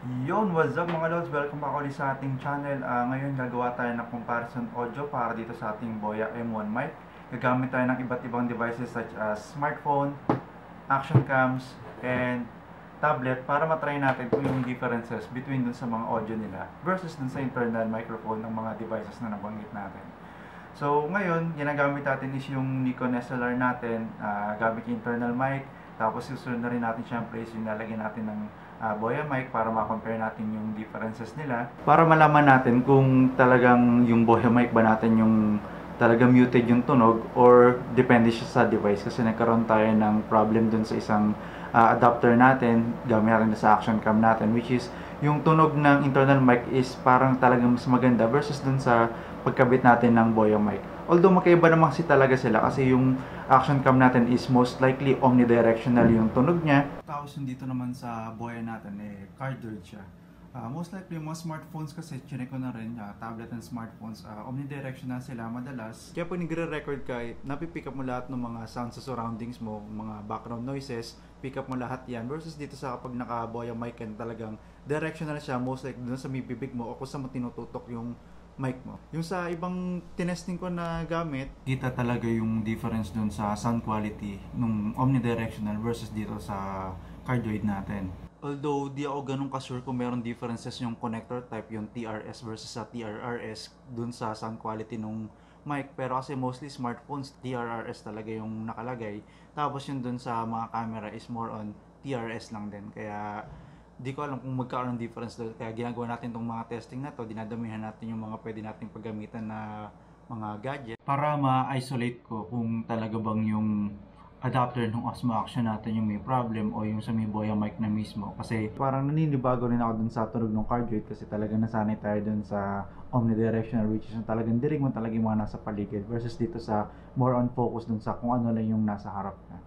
Yon, what's up mga lods? Welcome back ulit sa ating channel. Ngayon gagawa tayo ng comparison audio para dito sa ating Boya M1 mic. Gagamit tayo ng iba't ibang devices such as smartphone, action cams, and tablet para matry natin kung yung differences between dun sa mga audio nila versus dun sa internal microphone ng mga devices na nabanggit natin. So ngayon, ginagamit natin is yung Nikon SLR natin, gamit yung internal mic. Tapos susunod na rin natin syempre is yung lalagyan natin ng Boya mic para ma-compare natin yung differences nila. Para malaman natin kung talagang yung Boya mic ba natin yung talagang muted yung tunog or depende siya sa device. Kasi nagkaroon tayo ng problem dun sa isang adapter natin, gamit natin sa action cam natin, which is yung tunog ng internal mic is parang talagang mas maganda versus dun sa pagkabit natin ng Boya mic. Although magkaiba naman kasi talaga sila kasi yung action cam natin is most likely omnidirectional yung tunog niya. Tapos yung dito naman sa Boya natin cardioid siya. Most likely yung mga smartphones kasi chinek ko na rin, tablet and smartphones, omnidirectional sila madalas. Kaya pag nagre-record ka, napipick up mo lahat ng mga sounds sa surroundings mo, mga background noises, pick up mo lahat yan. Versus dito sa kapag naka-Boya mic and talagang directional siya, most likely dun sa may bibig mo o kung saan mo tinututok yung mic mo. Yung sa ibang tinesting ko na gamit, kita talaga yung difference dun sa sound quality nung omnidirectional versus dito sa cardioid natin. Although di ako ganun ka-sure kung meron differences yung connector type, yung TRS versus sa TRRS dun sa sound quality nung mic. Pero kasi mostly smartphones, TRRS talaga yung nakalagay. Tapos yung dun sa mga camera is more on TRS lang din. Kaya di ko alam kung magkakaroon ng difference doon. Kaya ginagawa natin itong mga testing na to, dinadamihan natin yung mga pwede nating paggamitan na mga gadget para ma-isolate ko kung talaga bang yung adapter ng Osmo Action natin yung may problem o yung sa may Boya mic na mismo. Kasi parang naninibago rin ako dun sa tunog ng cardioid kasi talaga nasanay tayo dun sa omnidirectional, which is yung talagang dirig mo talaga yung mga nasa paligid versus dito sa more on focus dun sa kung ano lang yung nasa harap na.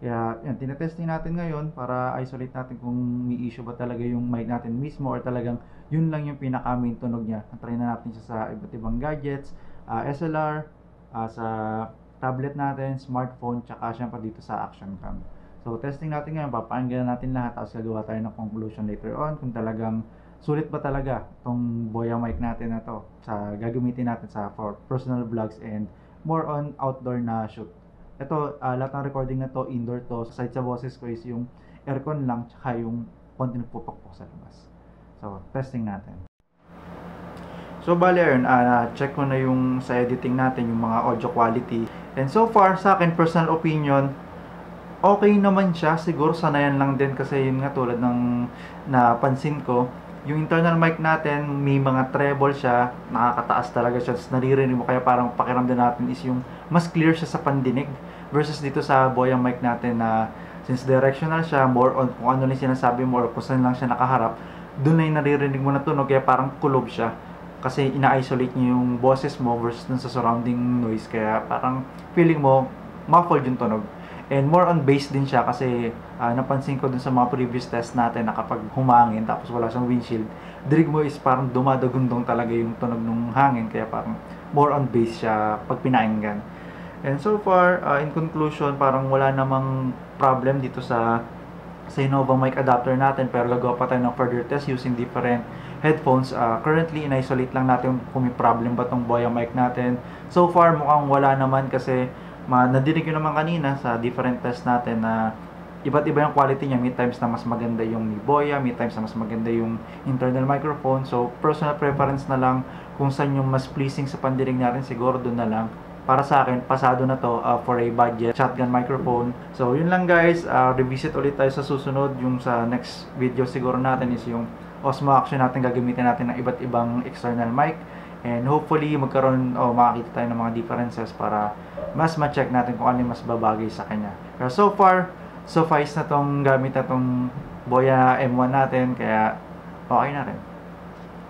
Kaya yan, tinetesting natin ngayon para isolate natin kung may issue ba talaga yung mic natin mismo or talagang yun lang yung pinaka-main tunog niya. Try na natin siya sa iba't ibang gadgets, SLR, sa tablet natin, smartphone, tsaka syempre dito sa action cam. So testing natin ngayon, papakinggan natin lahat tapos gagawa tayo ng conclusion later on kung talagang sulit ba talaga itong Boya mic natin na to sa gagamitin natin sa for personal vlogs and more on outdoor na shoot. Ito, lahat ng recording na to, indoor to. Aside sa boses ko is yung aircon lang, tsaka yung konti nagpupukpok sa labas. So, testing natin. So, bali ayun, check ko na yung sa editing natin, yung mga audio quality. And so far, sa akin, personal opinion, okay naman siya. Siguro sanayan lang din kasi yun nga tulad ng napansin ko. Yung internal mic natin, may mga treble siya, nakakataas talaga siya, naririnig mo, kaya parang pakiramdam natin is yung mas clear siya sa pandinig versus dito sa Boya mic natin na since directional siya, more on kung ano lang sinasabi mo or kung saan lang siya nakaharap, doon na yung naririnig mo na tunog, kaya parang kulob siya kasi ina-isolate niya yung boses mo versus dun sa surrounding noise, kaya parang feeling mo muffled yung tunog. And more on bass din siya kasi napansin ko dun sa mga previous test natin na kapag humangin tapos wala siyang windshield, dirig mo is parang dumadagundong talaga yung tunog ng hangin, kaya parang more on bass siya pag pinainggan. And so far, in conclusion, parang wala namang problem dito sa Innova mic adapter natin, pero gagawa pa tayo ng further test using different headphones. Currently, in-isolate lang natin kung may problem ba tong Boya mic natin. So far, mukhang wala naman kasi nadinig ko naman kanina sa different test natin na iba't iba yung quality niya. May times na mas maganda yung ni Boya, may times na mas maganda yung internal microphone. So, personal preference na lang kung saan yung mas pleasing sa pandinig natin, siguro doon na lang. Para sa akin, pasado na to for a budget shotgun microphone. So, yun lang guys. Revisit ulit tayo sa susunod. Yung sa next video siguro natin is yung Osmo Action natin. Gagamitin natin ng iba't ibang external mic. And hopefully, magkaroon o makakita tayo ng mga differences para mas ma-check natin kung ano yung mas babagay sa kanya. Pero so far, suffice na tong gamit na tong Boya M1 natin. Kaya, okay na rin.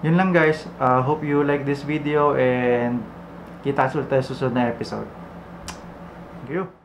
Yun lang guys. Hope you like this video and kita ulit tayo sa susunod na episode. Thank you.